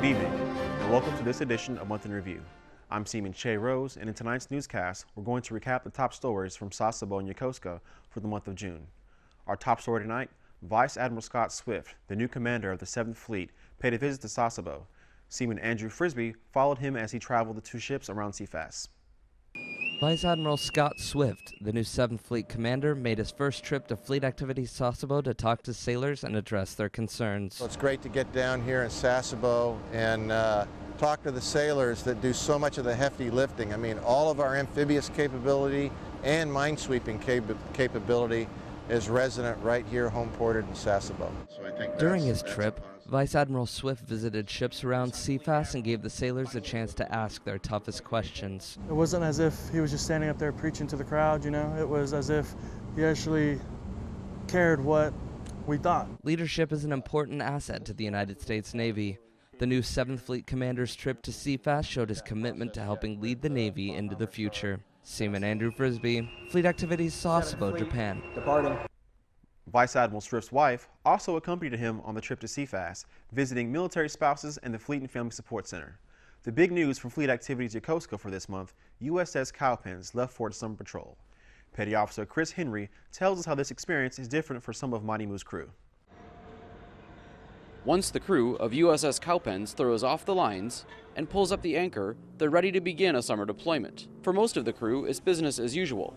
Good evening, and welcome to this edition of Month in Review. I'm Seaman Rose, and in tonight's newscast, we're going to recap the top stories from Sasebo and Yokosuka for the month of June. Our top story tonight, Vice Admiral Scott Swift, the new commander of the 7th Fleet, paid a visit to Sasebo. Seaman Andrew Frisbee followed him as he traveled the two ships around CFAS. Vice Admiral Scott Swift, the new 7th Fleet commander, made his first trip to Fleet Activities Sasebo to talk to sailors and address their concerns. Well, it's great to get down here in Sasebo and talk to the sailors that do so much of the hefty lifting. I mean, all of our amphibious capability and minesweeping capability is resident right here, home ported in Sasebo. So I think during his trip, Vice Admiral Swift visited ships around CFAS and gave the sailors a chance to ask their toughest questions. It wasn't as if he was just standing up there preaching to the crowd, you know. It was as if he actually cared what we thought. Leadership is an important asset to the United States Navy. The new 7th Fleet commander's trip to CFAS showed his commitment to helping lead the Navy into the future. Seaman Andrew Frisbee, Fleet Activities Sasebo, Japan. Departing. Vice Admiral Swift's wife also accompanied him on the trip to CFAS, visiting military spouses and the Fleet and Family Support Center. The big news from Fleet Activities Yokosuka for this month, USS Cowpens left for its summer patrol. Petty Officer Chris Henry tells us how this experience is different for some of Mighty Moo's crew. Once the crew of USS Cowpens throws off the lines and pulls up the anchor, they're ready to begin a summer deployment. For most of the crew, it's business as usual.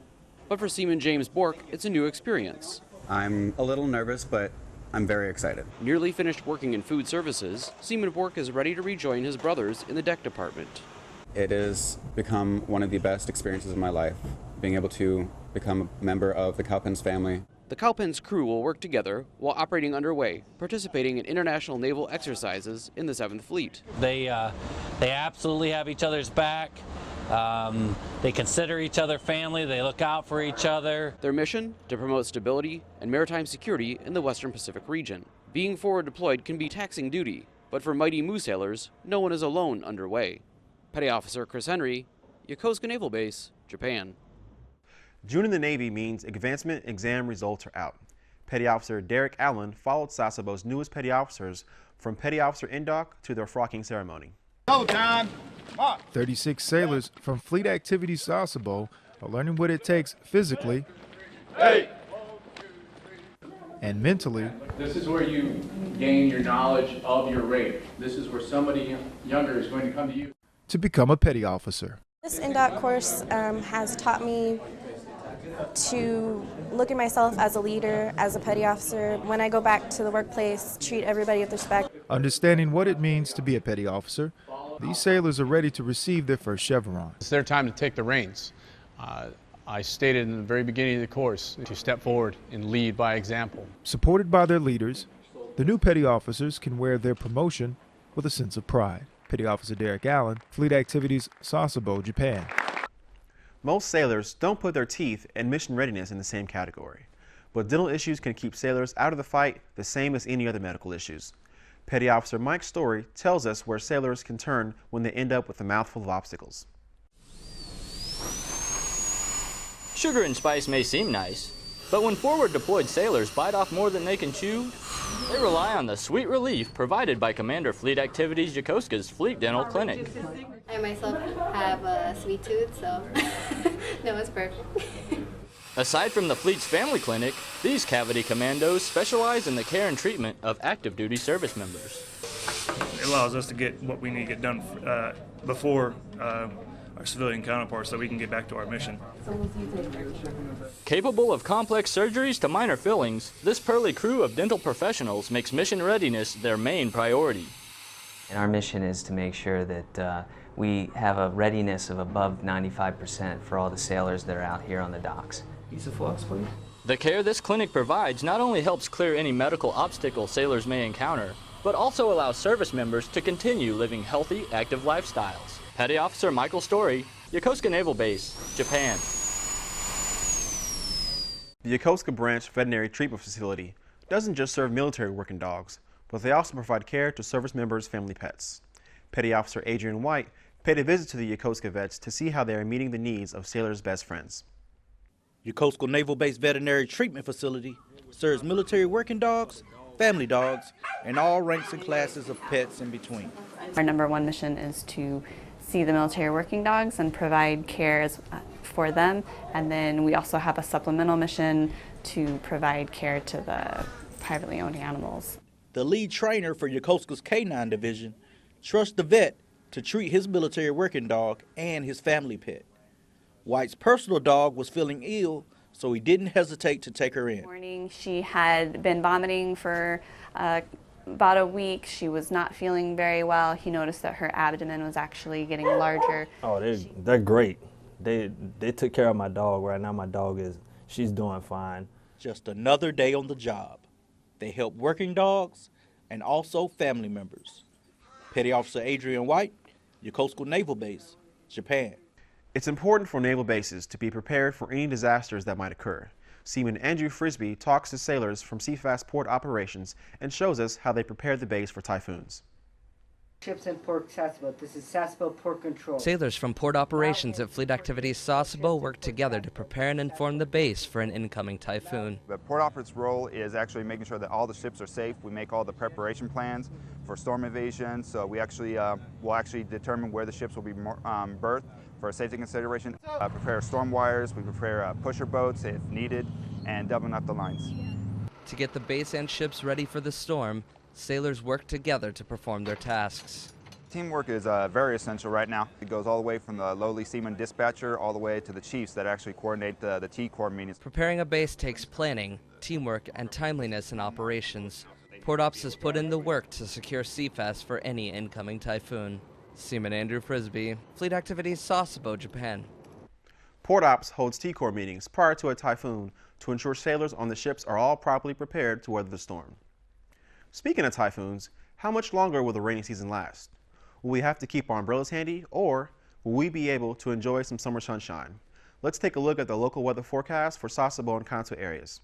But for Seaman James Bork, it's a new experience. I'm a little nervous, but I'm very excited. Nearly finished working in food services, Seaman Bork is ready to rejoin his brothers in the deck department. It has become one of the best experiences of my life, being able to become a member of the Cowpens family. The Cowpens crew will work together while operating underway, participating in international naval exercises in the 7th Fleet. They absolutely have each other's back. They consider each other family. They look out for each other. Their mission? To promote stability and maritime security in the Western Pacific region. Being forward deployed can be taxing duty, but for Mighty Moo sailors, no one is alone underway. Petty Officer Chris Henry, Yokosuka Naval Base, Japan. June in the Navy means advancement exam results are out. Petty Officer Derek Allen followed Sasebo's newest petty officers from Petty Officer Indock to their frocking ceremony. Go, John. 36 sailors from Fleet Activities Sasebo are learning what it takes physically and mentally. This is where you gain your knowledge of your rate. This is where somebody younger is going to come to you to become a petty officer. This INDOC course has taught me to look at myself as a leader, as a petty officer. When I go back to the workplace, treat everybody with respect. Understanding what it means to be a petty officer, these sailors are ready to receive their first chevron. It's their time to take the reins. I stated in the very beginning of the course to step forward and lead by example. Supported by their leaders, the new petty officers can wear their promotion with a sense of pride. Petty Officer Derek Allen, Fleet Activities Sasebo, Japan. Most sailors don't put their teeth and mission readiness in the same category, but dental issues can keep sailors out of the fight the same as any other medical issues. Petty Officer Mike Story tells us where sailors can turn when they end up with a mouthful of obstacles. Sugar and spice may seem nice, but when forward deployed sailors bite off more than they can chew, they rely on the sweet relief provided by Commander Fleet Activities Yokosuka's Fleet Dental Clinic. I myself have a sweet tooth, so no, it's perfect. Aside from the Fleet's family clinic, these cavity commandos specialize in the care and treatment of active duty service members. It allows us to get what we need to get done before our civilian counterparts so we can get back to our mission. Capable of complex surgeries to minor fillings, this pearly crew of dental professionals makes mission readiness their main priority. And our mission is to make sure that we have a readiness of above 95% for all the sailors that are out here on the docks. Piece of flux, please. The care this clinic provides not only helps clear any medical obstacle sailors may encounter, but also allows service members to continue living healthy, active lifestyles. Petty Officer Michael Story, Yokosuka Naval Base, Japan. The Yokosuka Branch Veterinary Treatment Facility doesn't just serve military working dogs, but they also provide care to service members' family pets. Petty Officer Adrian White paid a visit to the Yokosuka vets to see how they are meeting the needs of sailors' best friends. Yokosuka Naval Base Veterinary Treatment Facility serves military working dogs family dogs, and all ranks and classes of pets in between. Our number one mission is to see the military working dogs and provide care for them. And then we also have a supplemental mission to provide care to the privately owned animals. The lead trainer for Yokosuka's K9 division trusts the vet to treat his military working dog and his family pet. White's personal dog was feeling ill, so he didn't hesitate to take her in. Morning, she had been vomiting for about a week. She was not feeling very well. He noticed that her abdomen was actually getting larger. Oh, they're great. They took care of my dog. Right now my dog she's doing fine. Just another day on the job. They help working dogs and also family members. Petty Officer Adrian White, Yokosuka Naval Base, Japan. It's important for naval bases to be prepared for any disasters that might occur. Seaman Andrew Frisbee talks to sailors from CFAS port operations and shows us how they prepare the base for typhoons. Ships in Port Sasebo. This is Sasebo Port Control. Sailors from port operations at Fleet Activities Sasebo work together to prepare and inform the base for an incoming typhoon. The port operator's role is actually making sure that all the ships are safe. We make all the preparation plans for storm invasion, so we actually will determine where the ships will be berthed for safety consideration. Prepare storm wires, we prepare pusher boats if needed, and doubling up the lines. To get the base and ships ready for the storm, sailors work together to perform their tasks. Teamwork is very essential right now. It goes all the way from the lowly seaman dispatcher all the way to the chiefs that actually coordinate the T-Corps meetings. Preparing a base takes planning, teamwork, and timeliness in operations. Port Ops has put in the work to secure CFAS for any incoming typhoon. Seaman Andrew Frisbee, Fleet Activities Sasebo, Japan. Port Ops holds T-Corps meetings prior to a typhoon to ensure sailors on the ships are all properly prepared to weather the storm. Speaking of typhoons, how much longer will the rainy season last? Will we have to keep our umbrellas handy, or will we be able to enjoy some summer sunshine? Let's take a look at the local weather forecast for Sasebo and Kanto areas.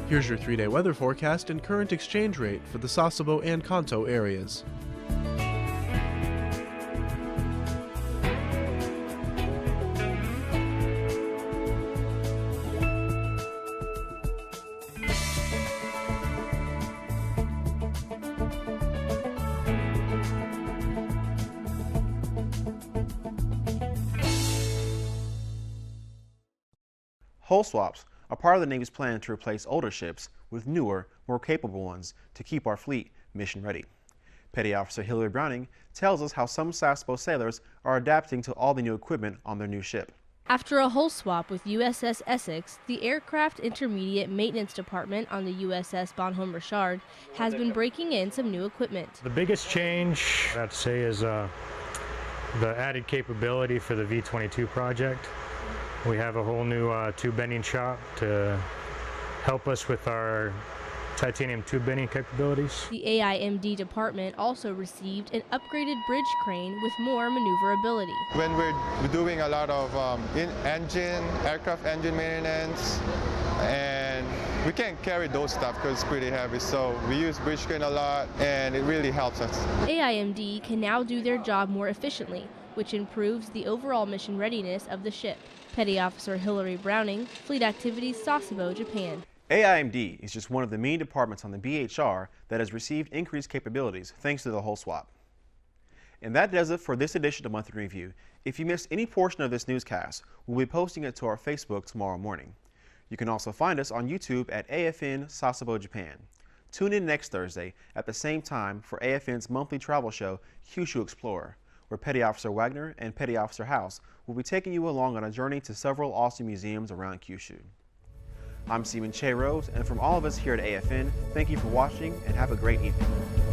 Here's your 3-day weather forecast and current exchange rate for the Sasebo and Kanto areas. Hull swaps are part of the Navy's plan to replace older ships with newer, more capable ones to keep our fleet mission ready. Petty Officer Hillary Browning tells us how some Sasebo sailors are adapting to all the new equipment on their new ship. After a hull swap with USS Essex, the Aircraft Intermediate Maintenance Department on the USS Bonhomme Richard has been breaking in some new equipment. The biggest change, I'd say, is the added capability for the V-22 project. We have a whole new tube bending shop to help us with our titanium tube bending capabilities. The AIMD department also received an upgraded bridge crane with more maneuverability. When we're doing a lot of aircraft engine maintenance, and we can't carry those stuff because it's pretty heavy, so we use bridge crane a lot, and it really helps us. AIMD can now do their job more efficiently, which improves the overall mission readiness of the ship. Petty Officer Hillary Browning, Fleet Activities Sasebo, Japan. AIMD is just one of the main departments on the BHR that has received increased capabilities thanks to the hull swap. And that does it for this edition of Monthly Review. If you missed any portion of this newscast, we'll be posting it to our Facebook tomorrow morning. You can also find us on YouTube at AFN Sasebo, Japan. Tune in next Thursday at the same time for AFN's monthly travel show, Kyushu Explorer, where Petty Officer Wagner and Petty Officer House will be taking you along on a journey to several awesome museums around Kyushu. I'm Seaman Che Rose, and from all of us here at AFN, thank you for watching and have a great evening.